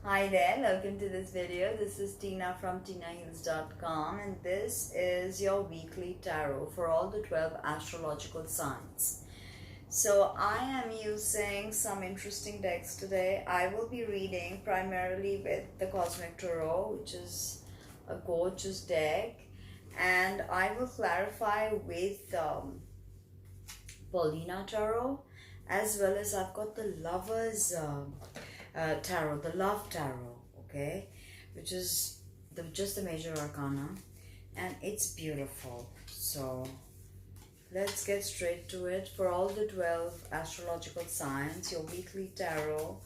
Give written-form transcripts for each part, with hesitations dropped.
Hi there, welcome to this video. This is Tina from Tinaheals.com, and this is your weekly tarot for all the 12 astrological signs. So I am using some interesting decks today. I will be reading primarily with the Cosmic Tarot, which is a gorgeous deck, and I will clarify with Paulina Tarot, as well as I've got the Lovers Tarot, the Love Tarot, okay, which is just the major arcana, and it's beautiful. So let's get straight to it. For all the 12 astrological signs, your weekly tarot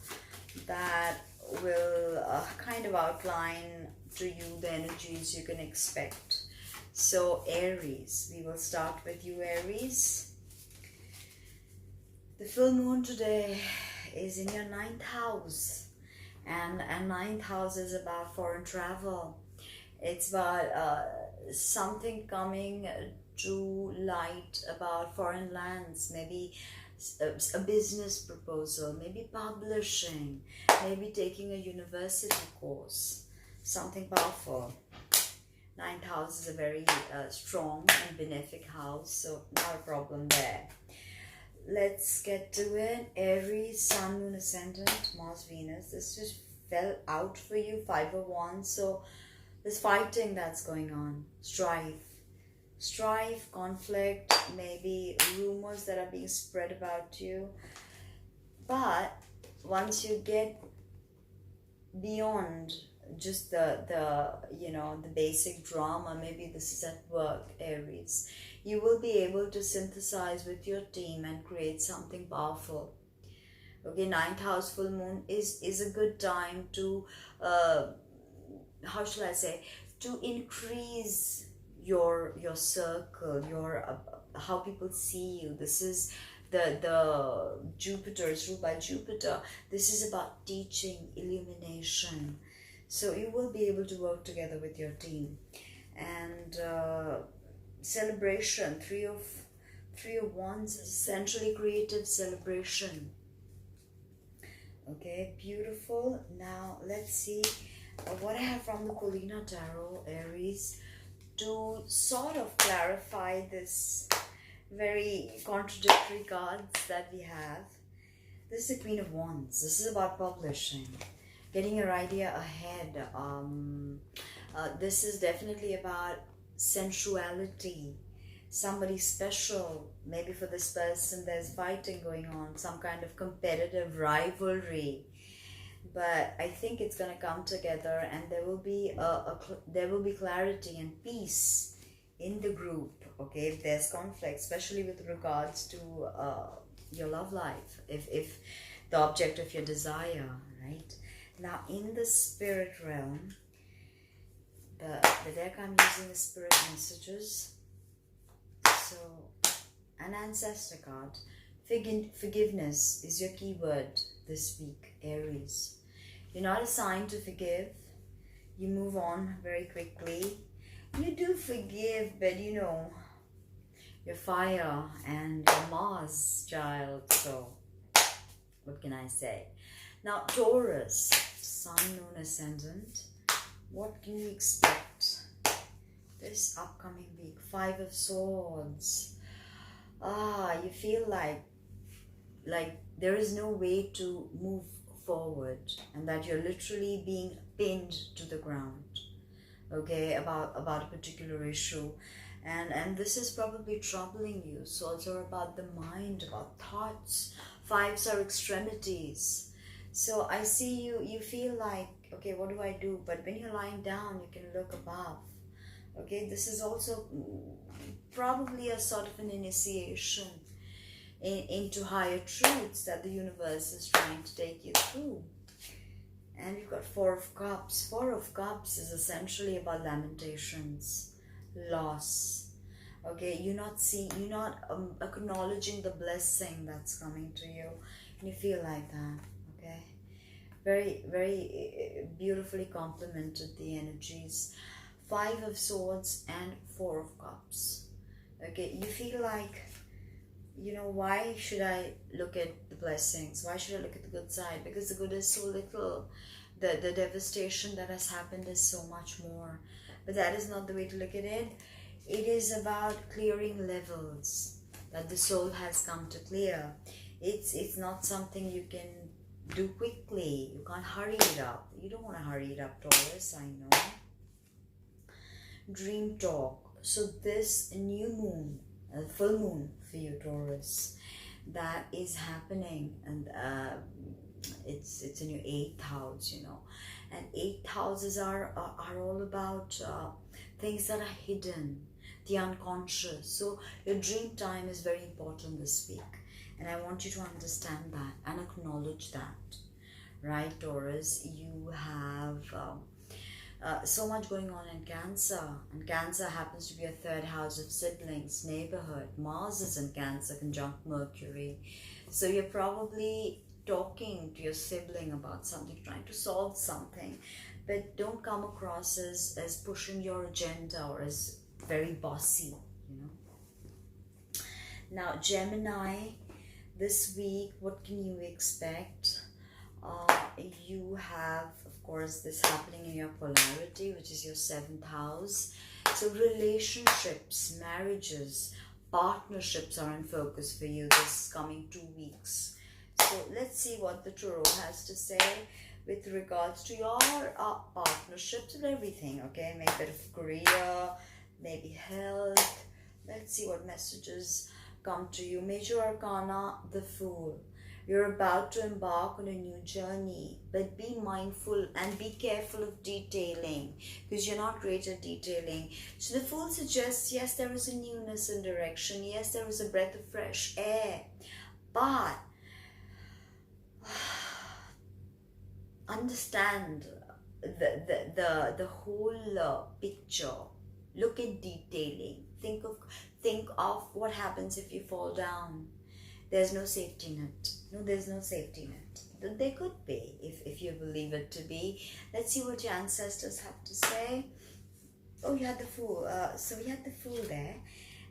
that will kind of outline to you the energies you can expect. So Aries, we will start with you, Aries. The full moon today is in your 9th house, and 9th house is about foreign travel. It's about something coming to light about foreign lands, maybe a business proposal, maybe publishing, maybe taking a university course, something powerful. 9th house is a very strong and benefic house, so not a problem there. Let's get to it. Aries, Sun, Moon, Ascendant, Mars, Venus. This just fell out for you, 5 of Wands. So there's fighting that's going on. Strife, conflict, maybe rumors that are being spread about you. But once you get beyond just the basic drama, maybe this is at work, Aries, you will be able to synthesize with your team and create something powerful. Okay, 9th house full moon is a good time to how shall I say, to increase your circle, your how people see you. This is the Jupiter is ruled by Jupiter. This is about teaching, illumination. So you will be able to work together with your team. And celebration, 3 of Wands is essentially creative celebration. Okay, beautiful. Now let's see what I have from the Paulina Tarot, Aries, to sort of clarify this very contradictory cards that we have. This is the Queen of Wands. This is about publishing, getting your idea ahead. This is definitely about sensuality, somebody special. Maybe for this person there's fighting going on, some kind of competitive rivalry, but I think it's going to come together, and there will be clarity and peace in the group. Okay, if there's conflict, especially with regards to your love life, if the object of your desire, right? Now in the spirit realm, the deck I'm using is spirit messages. So an ancestor card. Forgiveness is your keyword this week, Aries. You're not assigned to forgive. You move on very quickly. You do forgive, but you know, you're fire and you're Mars child, so what can I say? Now Taurus, Sun, Moon, Ascendant. What can you expect this upcoming week? 5 of Swords. You feel like there is no way to move forward, and that you're literally being pinned to the ground, okay, about a particular issue, and this is probably troubling you. Swords are about the mind, about thoughts. 5s are extremities. So I see you feel like, okay, what do I do? But when you're lying down, you can look above. Okay, this is also probably a sort of an initiation into higher truths that the universe is trying to take you through. And you've got 4 of Cups. 4 of Cups is essentially about lamentations, loss. Okay, you're not acknowledging the blessing that's coming to you, and you feel like that. Okay, very, very beautifully complemented, the energies. 5 of Swords and 4 of Cups. Okay, you feel like, you know, why should I look at the blessings? Why should I look at the good side? Because the good is so little. the devastation that has happened is so much more. But that is not the way to look at it. It is about clearing levels that the soul has come to clear. It's not something you can do quickly. You can't hurry it up. You don't want to hurry it up, Taurus, I know. Dream talk. So this new moon, full moon for you, Taurus, that is happening, and it's in your 8th house, you know, and 8th houses are all about things that are hidden, the unconscious. So your dream time is very important this week, and I want you to understand that and acknowledge that, right, Taurus? You have so much going on in Cancer, and Cancer happens to be a 3rd house of siblings, neighborhood. Mars is in Cancer conjunct Mercury, so you're probably talking to your sibling about something, trying to solve something, but don't come across as pushing your agenda or as very bossy, you know. Now, Gemini, this week, what can you expect? You have, of course, this happening in your polarity, which is your 7th house. So relationships, marriages, partnerships are in focus for you this coming 2 weeks. So let's see what the Tarot has to say with regards to your partnerships and everything, okay? Maybe a bit of career, maybe health. Let's see what messages come to you. Major Arcana, the Fool. You're about to embark on a new journey, but be mindful and be careful of detailing, because you're not great at detailing. So the Fool suggests, yes, there is a newness in direction. Yes, there is a breath of fresh air, but understand the whole picture. Look at detailing. Think of what happens if you fall down. There's no safety net. No, there's no safety net. There could be, if you believe it to be. Let's see what your ancestors have to say. Oh, you had the Fool. So we had the Fool there.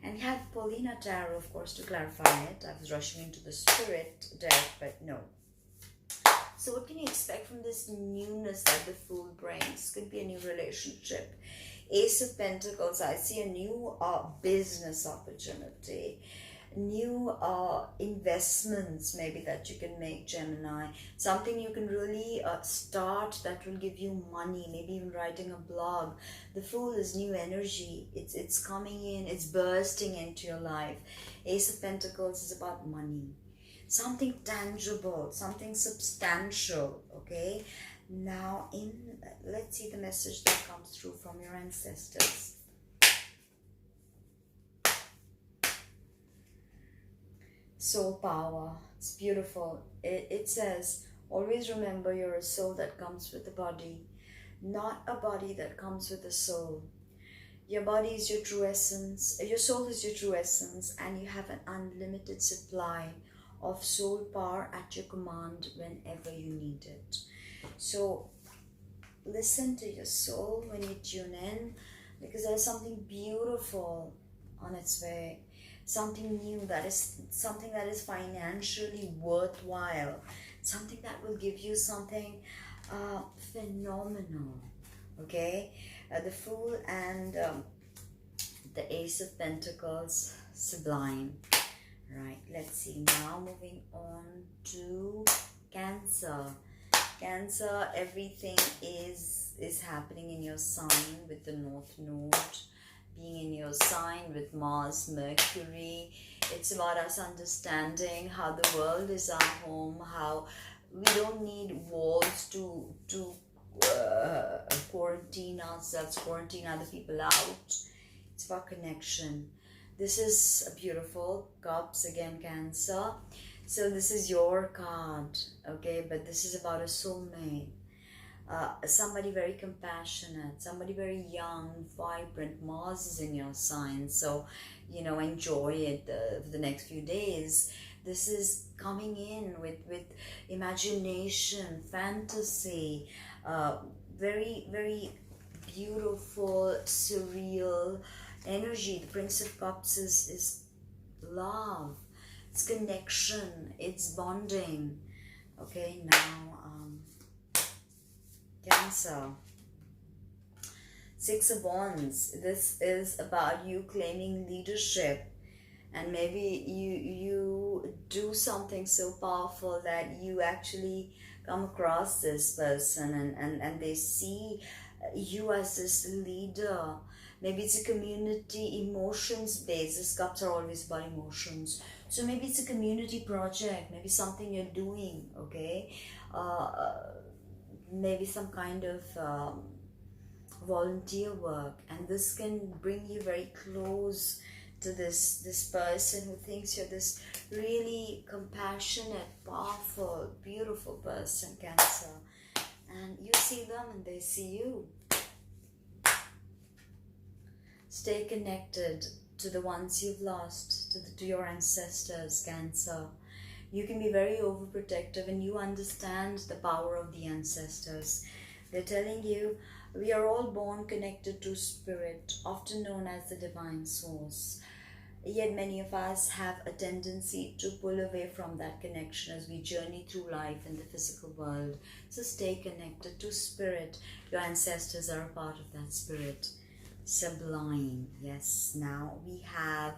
And we had Paulina Tarot, of course, to clarify it. I was rushing into the spirit deck, but no. So what can you expect from this newness that the Fool brings? Could be a new relationship. Ace of Pentacles, I see a new business opportunity. New investments maybe that you can make, Gemini. Something you can really start that will give you money, maybe even writing a blog. The Fool is new energy. It's coming in, it's bursting into your life. Ace of Pentacles is about money. Something tangible, something substantial, okay? Now, let's see the message that comes through from your ancestors. Soul power. It's beautiful. It says, always remember you're a soul that comes with a body, not a body that comes with a soul. Your body is your true essence. Your soul is your true essence, and you have an unlimited supply of soul power at your command whenever you need it. So listen to your soul when you tune in, because there's something beautiful on its way. Something new, that is something that is financially worthwhile, something that will give you something phenomenal, okay? The Fool and the Ace of Pentacles, sublime. Right, let's see. Now moving on to Cancer. Cancer, everything is happening in your sign with the North Node being in your sign with Mars, Mercury. It's about us understanding how the world is our home, how we don't need walls to quarantine ourselves, quarantine other people out. It's about connection. This is a beautiful Cups, again, Cancer. So this is your card, okay? But this is about a soulmate. Somebody very compassionate, somebody very young, vibrant. Mars is in your sign, so, you know, enjoy it for the next few days. This is coming in with imagination, fantasy, very, very beautiful, surreal energy. The Prince of Cups is love, it's connection, it's bonding. Okay, now Cancer. Six of Wands. This is about you claiming leadership, and maybe you do something so powerful that you actually come across this person, and they see you as this leader. Maybe it's a community, emotions based. These cups are always about emotions. So maybe it's a community project, maybe something you're doing, okay? Maybe some kind of volunteer work, and this can bring you very close to this person who thinks you're this really compassionate, powerful, beautiful person, Cancer. And you see them and they see you. Stay connected to the ones you've lost, to your ancestors, Cancer. You can be very overprotective, and you understand the power of the ancestors. They're telling you, we are all born connected to spirit, often known as the divine source. Yet many of us have a tendency to pull away from that connection as we journey through life in the physical world. So stay connected to spirit. Your ancestors are a part of that spirit. Sublime. Yes. Now we have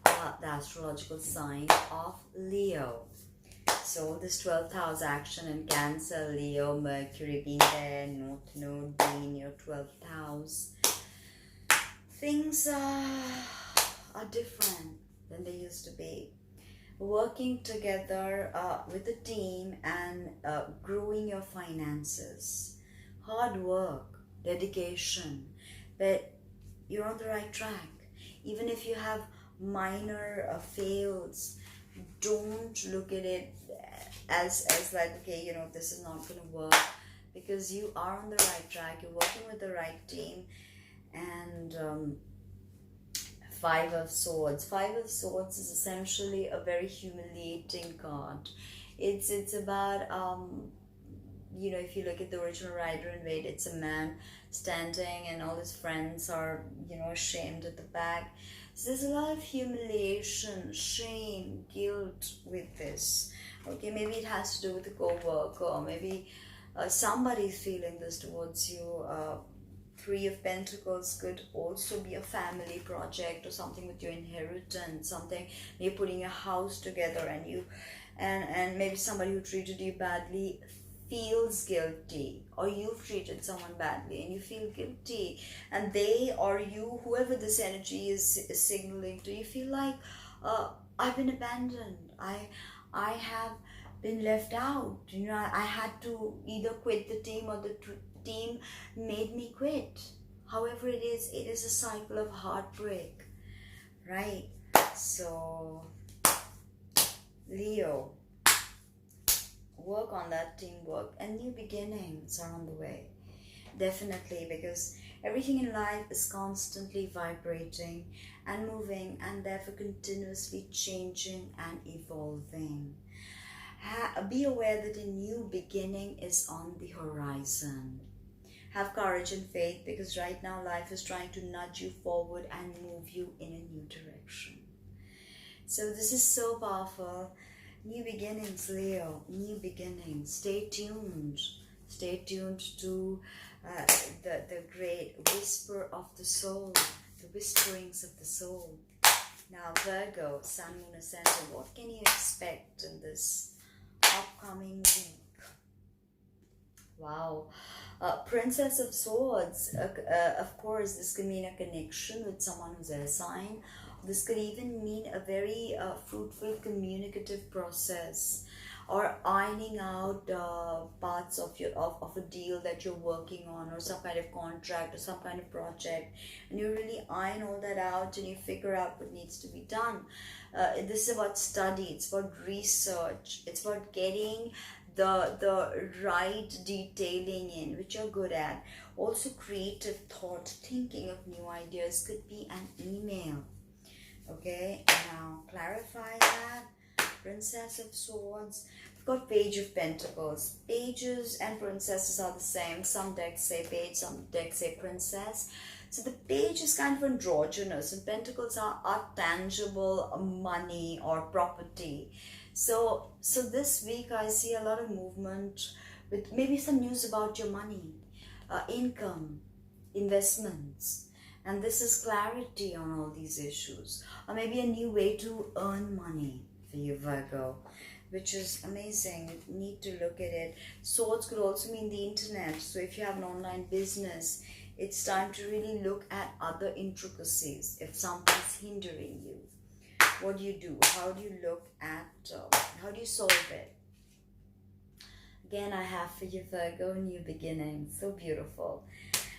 the astrological sign of Leo. So this 12th house action in Cancer, Leo, Mercury being there, North Node being in your 12th house. Things are different than they used to be. Working together with a team and growing your finances. Hard work, dedication, but you're on the right track. Even if you have minor fails, don't look at it as like, okay, you know, this is not going to work, because you are on the right track. You're working with the right team. And Five of Swords. Five of Swords is essentially a very humiliating card. It's about you know, if you look at the original Rider and Waite, it's a man standing and all his friends are, you know, ashamed at the back. So there's a lot of humiliation, shame, guilt with this. Okay, maybe it has to do with the co-worker, or maybe somebody's feeling this towards you. Three of Pentacles could also be a family project or something with your inheritance, something you're putting a house together, and you and maybe somebody who treated you badly feels guilty, or you've treated someone badly and you feel guilty, and they or you, whoever this energy is signaling to, you feel like I've been abandoned, I have been left out, you know, I had to either quit the team, or the team made me quit. However it is a cycle of heartbreak, right? So Leo, work on that teamwork, and new beginnings are on the way, definitely, because everything in life is constantly vibrating and moving, and therefore continuously changing and evolving. Be aware that a new beginning is on the horizon. Have courage and faith, because right now life is trying to nudge you forward and move you in a new direction. So this is so powerful. New beginnings, Leo, new beginnings. Stay tuned. Stay tuned to the great whisper of the soul, the whisperings of the soul. Now Virgo, Sun, Moon, Ascendant, what can you expect in this upcoming week? Wow. Princess of Swords, of course, this could mean a connection with someone who's a sign. This could even mean a very fruitful communicative process, or ironing out parts of a deal that you're working on, or some kind of contract or some kind of project, and you really iron all that out and you figure out what needs to be done. This is about study, it's about research, it's about getting the right detailing in, which you're good at. Also creative thought, thinking of new ideas, could be an email. Okay, now clarify that. Princess of Swords. We've got Page of Pentacles. Pages and princesses are the same. Some decks say page, some decks say princess. So the page is kind of androgynous, and pentacles are tangible money or property. So this week I see a lot of movement with maybe some news about your money, income, investments. And this is clarity on all these issues. Or maybe a new way to earn money for you, Virgo, which is amazing. You need to look at it. Swords could also mean the internet. So if you have an online business, it's time to really look at other intricacies. If something's hindering you, what do you do? How do you look at, how do you solve it? Again, I have for you, Virgo, new beginning. So beautiful.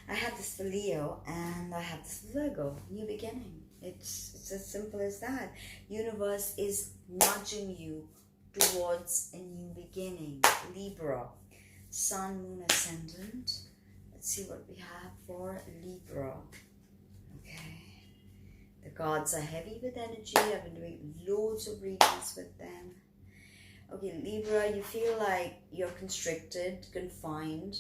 I have this for Leo and I have this for Virgo, new beginning. It's as simple as that. Universe is nudging you towards a new beginning. Libra, Sun, Moon, Ascendant. Let's see what we have for Libra. Okay. The cards are heavy with energy. I've been doing loads of readings with them. Okay, Libra, you feel like you're constricted, confined,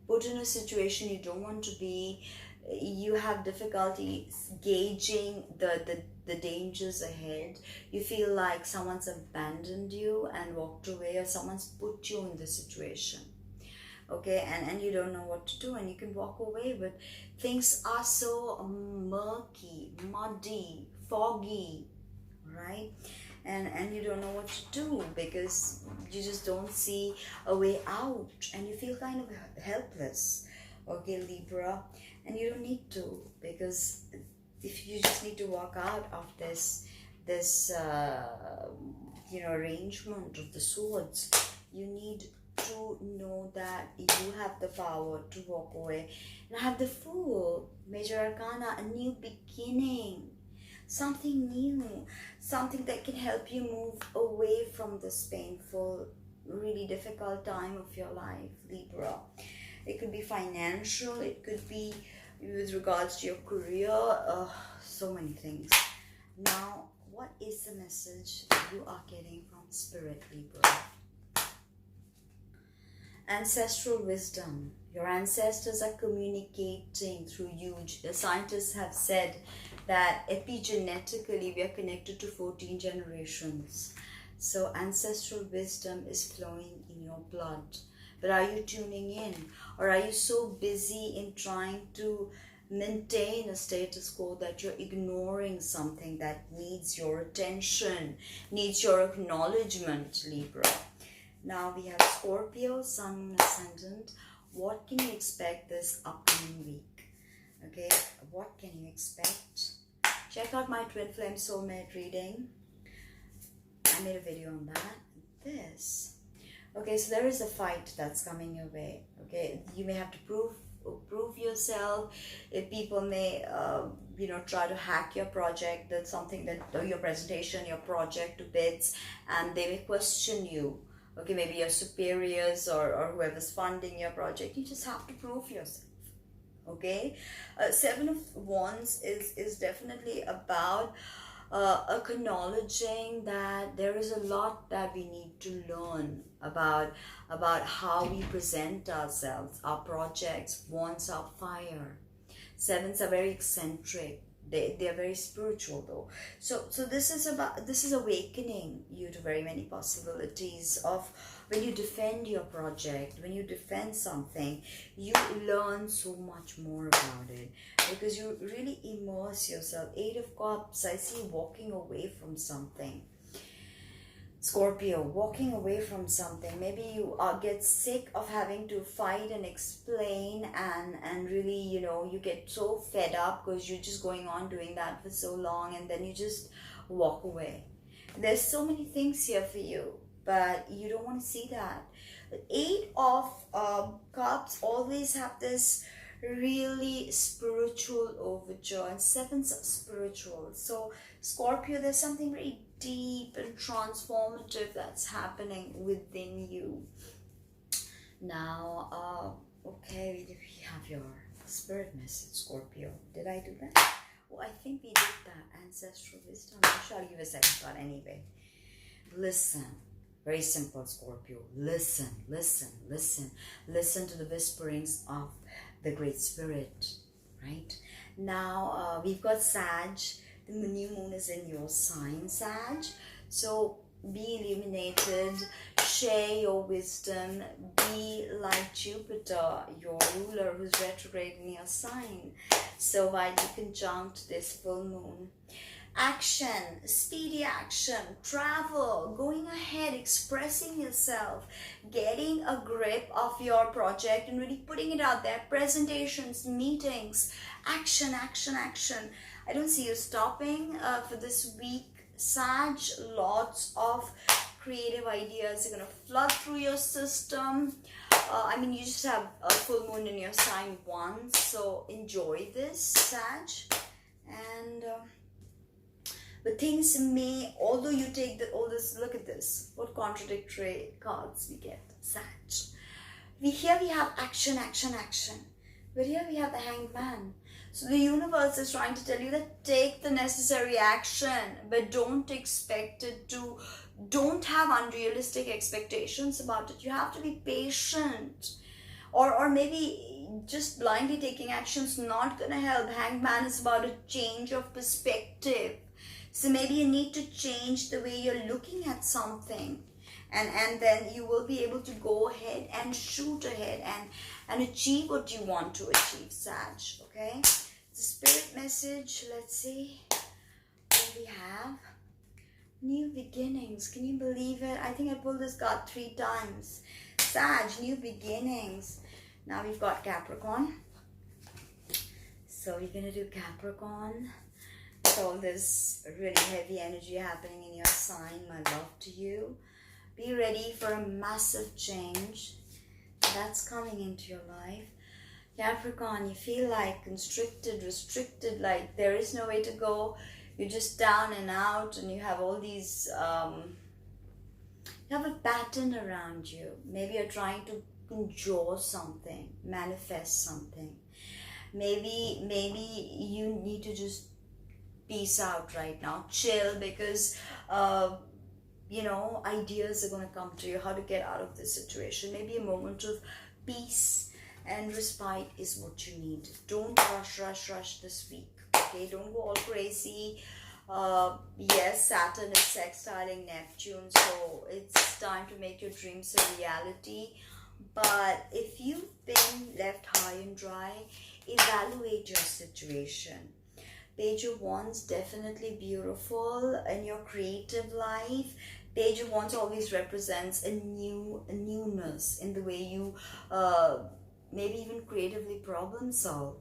put in a situation you don't want to be. You have difficulty gauging the dangers ahead. You feel like someone's abandoned you and walked away, or someone's put you in this situation. Okay, and you don't know what to do, and you can walk away, but things are so murky, muddy, foggy, right? And you don't know what to do because you just don't see a way out, and you feel kind of helpless. Okay, Libra, and you don't need to, because if you just need to walk out of this arrangement of the swords, you need to know that you have the power to walk away. And I have the Fool, Major Arcana, a new beginning, something new, something that can help you move away from this painful, really difficult time of your life, Libra. It could be financial, it could be with regards to your career, so many things. Now, what is the message you are getting from Spirit, Libra? Ancestral wisdom. Your ancestors are communicating through you. The scientists have said that epigenetically we are connected to 14 generations. So ancestral wisdom is flowing in your blood. But are you tuning in? Or are you so busy in trying to maintain a status quo that you're ignoring something that needs your attention, needs your acknowledgement, Libra? Now we have Scorpio, Sun, Moon, Ascendant. What can you expect this upcoming week? Okay, what can you expect? Check out my Twin Flame Soulmate reading. I made a video on that. This. Okay, so there is a fight that's coming your way. Okay, you may have to prove yourself. If people may, try to hack your project, that's something that, your presentation, your project to bits, and they may question you. Okay, maybe your superiors or whoever's funding your project. You just have to prove yourself. Okay, Seven of Wands is definitely about acknowledging that there is a lot that we need to learn about how we present ourselves, our projects. Wands are fire. Sevens are very eccentric. They are very spiritual though. So this is awakening you to very many possibilities of when you defend your project, when you defend something, you learn so much more about it because you really immerse yourself. Eight of Cups, I see walking away from something. Scorpio, walking away from something. Maybe you get sick of having to fight and explain and really, you get so fed up because you're just going on doing that for so long, and then you just walk away. There's so many things here for you, but you don't want to see that. The Eight of Cups always have this really spiritual overture, and Sevens are spiritual. So Scorpio, there's something very deep and transformative that's happening within you. Now, okay, we have your spirit message, Scorpio. Did I do that? Oh, I think we did that. Ancestral wisdom. I shall give a second thought anyway. Listen. Very simple, Scorpio. Listen, listen, listen. Listen to the whisperings of the Great Spirit, right? Now, we've got Sag. The new moon is in your sign, Sag. So be illuminated, share your wisdom, be like Jupiter, your ruler who's retrograde in your sign. So widely conjunct this full moon. Action, speedy action, travel, going ahead, expressing yourself, getting a grip of your project and really putting it out there. Presentations, meetings, action, action, action. I don't see you stopping for this week, Sag. Lots of creative ideas are going to flood through your system. I mean, you just have a full moon in your sign once, so enjoy this, Sag. And but things may, although you take all this, look at this, what contradictory cards we get, Sag. Here we have action, action, action. But here we have the Hanged Man. So the universe is trying to tell you that take the necessary action, but don't expect it to, don't have unrealistic expectations about it. You have to be patient. Or maybe just blindly taking action is not going to help. Hanged Man is about a change of perspective. So maybe you need to change the way you're looking at something. And then you will be able to go ahead and shoot ahead and achieve what you want to achieve, Sag. Okay? The spirit message, let's see what we have. New beginnings. Can you believe it? I think I pulled this card 3 times. Sag, new beginnings. Now we've got Capricorn. So we're going to do Capricorn. With all this really heavy energy happening in your sign, my love to you. Be ready for a massive change that's coming into your life. Capricorn, you feel like constricted, restricted, like there is no way to go. You're just down and out, and you have all these, you have a pattern around you. Maybe you're trying to conjure something, manifest something. Maybe you need to just peace out right now, chill, because you know, ideas are going to come to you, how to get out of this situation. Maybe a moment of peace and respite is what you need. Don't rush this week, okay? Don't go all crazy. Yes, Saturn is sextiling Neptune, so it's time to make your dreams a reality. But if you've been left high and dry, evaluate your situation. Page of Wands, definitely beautiful in your creative life. Page of Wands always represents a newness in the way you maybe even creatively problem solve.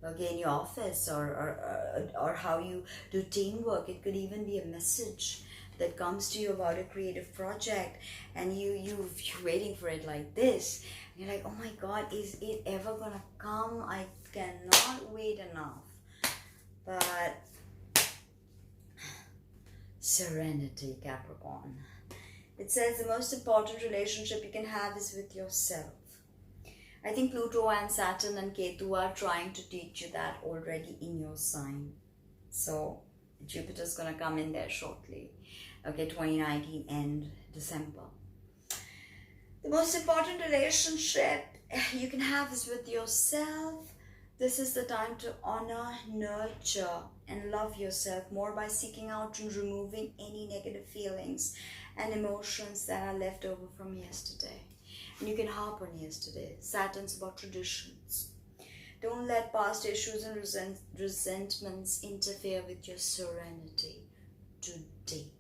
Okay, in your office or how you do teamwork. It could even be a message that comes to you about a creative project, and you're waiting for it like this. And you're like, oh my God, is it ever gonna come? I cannot wait enough. But serenity, Capricorn. It says the most important relationship you can have is with yourself. I think Pluto and Saturn and Ketu are trying to teach you that already in your sign. So Jupiter's going to come in there shortly. Okay, 2019 end December. The most important relationship you can have is with yourself. This is the time to honor, nurture, and love yourself more by seeking out and removing any negative feelings and emotions that are left over from yesterday. And you can harp on yesterday. Saturn's about traditions. Don't let past issues and resentments interfere with your serenity today.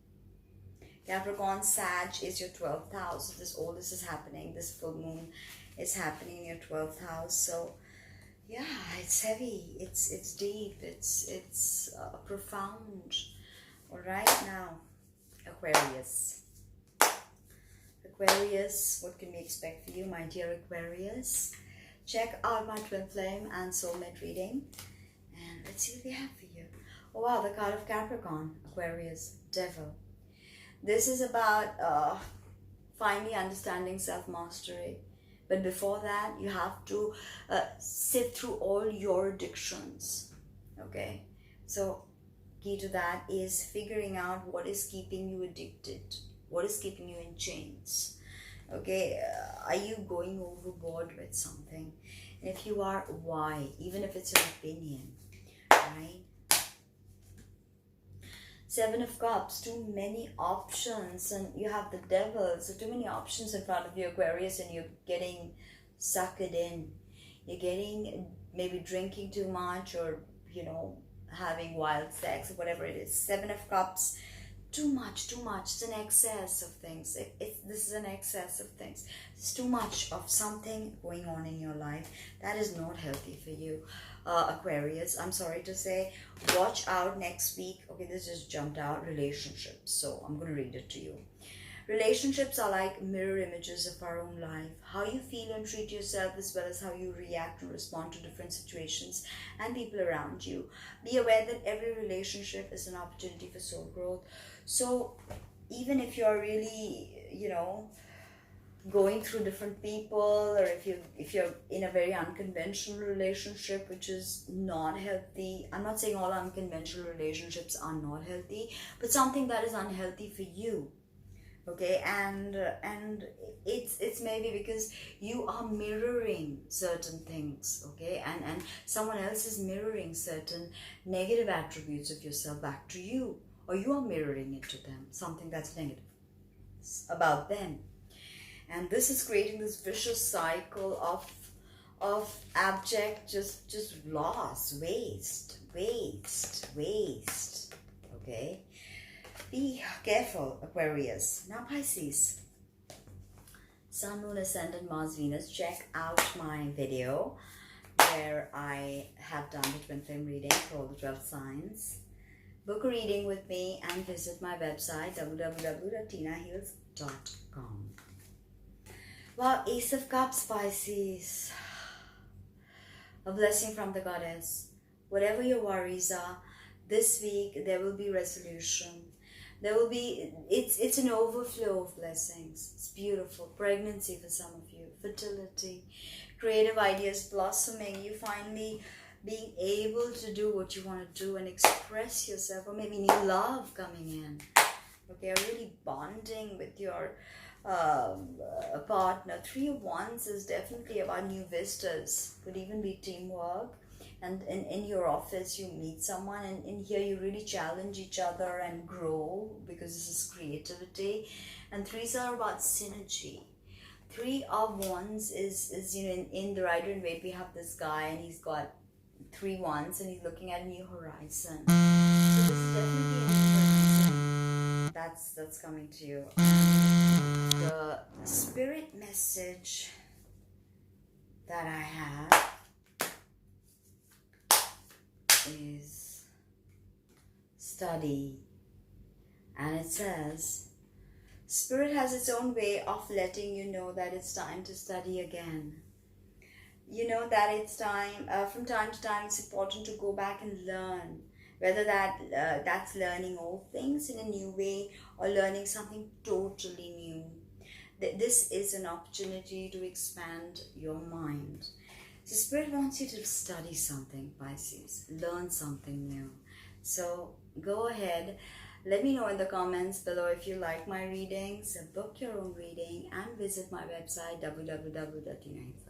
Capricorn, Sag is your 12th house. All this is happening. This full moon is happening in your 12th house. So yeah, it's heavy, it's deep, it's profound. All right, now Aquarius. Aquarius, what can we expect for you, my dear Aquarius? Check out my twin flame and soulmate reading, and let's see what we have for you. Oh wow, the card of Capricorn, Aquarius, Devil. This is about finally understanding self-mastery. But before that, you have to sift through all your addictions, okay? So key to that is figuring out what is keeping you addicted, what is keeping you in chains, okay? Are you going overboard with something? And if you are, why? Even if it's an opinion, right? Seven of Cups, too many options, and you have the Devil, so too many options in front of you, Aquarius, and you're getting sucked in. You're getting maybe drinking too much, or having wild sex, or whatever it is. Seven of Cups, too much. It's an excess of things. This is an excess of things. It's too much of something going on in your life that is not healthy for you, Aquarius. I'm sorry to say, watch out next week. Okay, this just jumped out. Relationships, so I'm going to read it to you. Relationships are like mirror images of our own life. How you feel and treat yourself, as well as how you react and respond to different situations and people around you. Be aware that every relationship is an opportunity for soul growth. So even if you're really, going through different people, or if you're in a very unconventional relationship which is not healthy, I'm not saying all unconventional relationships are not healthy, but something that is unhealthy for you. Okay, and it's maybe because you are mirroring certain things, okay, and someone else is mirroring certain negative attributes of yourself back to you, or you are mirroring it to them, something that's negative about them. And this is creating this vicious cycle of abject just loss, waste. Okay, be careful, Aquarius. Now Pisces, Sun, Moon, Ascendant, Mars, Venus. Check out my video where I have done the twin flame reading for all the 12 signs. Book a reading with me and visit my website www.tinaheals.com. Wow, Ace of Cups, Pisces. A blessing from the goddess. Whatever your worries are, this week there will be resolution. There will be, it's an overflow of blessings. It's beautiful. Pregnancy for some of you. Fertility. Creative ideas blossoming. You finally being able to do what you want to do and express yourself. Or maybe new love coming in. Okay, really bonding with your partner. Three of Wands is definitely about new vistas. Could even be teamwork. And in your office you meet someone, and in here you really challenge each other and grow, because this is creativity. And threes are about synergy. Three of Wands is in the Rider in Waite we have this guy, and he's got 3 wands, and he's looking at a new horizon. So this is definitely a new horizon that's coming to you. And the spirit message that I have is study, and it says Spirit has its own way of letting you know that it's time to study again. You know that it's time, from time to time it's important to go back and learn, whether that's learning old things in a new way or learning something totally new. This is an opportunity to expand your mind. The Spirit wants you to study something, Pisces, learn something new. So go ahead, let me know in the comments below if you like my readings, book your own reading, and visit my website www.tinaheals.com.